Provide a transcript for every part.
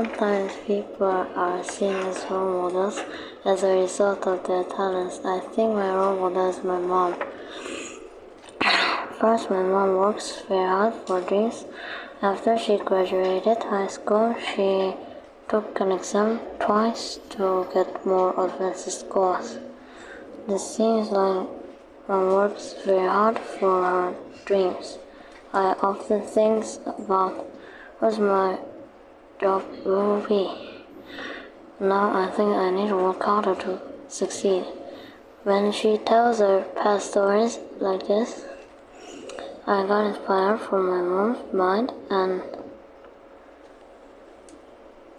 Sometimes people are seen as role models as a result of their talents. I think my role model is my mom. First, my mom works very hard for dreams. After she graduated high school, she took an exam twice to get more advanced scores. This seems like mom works very hard for her dreams. I often think about what my job will be. Now I think I need to work harder to succeed. When she tells her past stories like this, I got inspired from my mom's mind and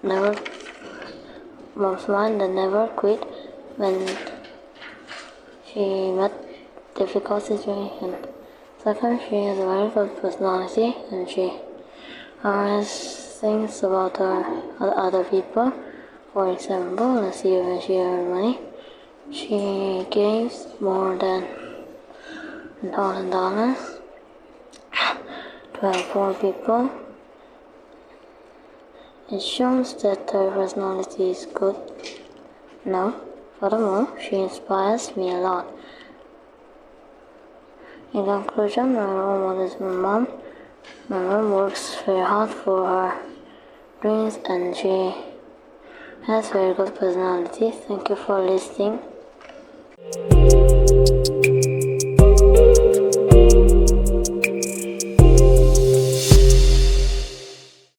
never quit when she met difficult situations. Second, she has a very good personality and she always thinks about other people. For example, let's see, when she earns money, she gives more than $1,000 to help poor people. It shows that her personality is good. Now, furthermore, she inspires me a lot. In conclusion, my role model is my mom. My mom works very hard for her dreams and she has very good personality. Thank you for listening.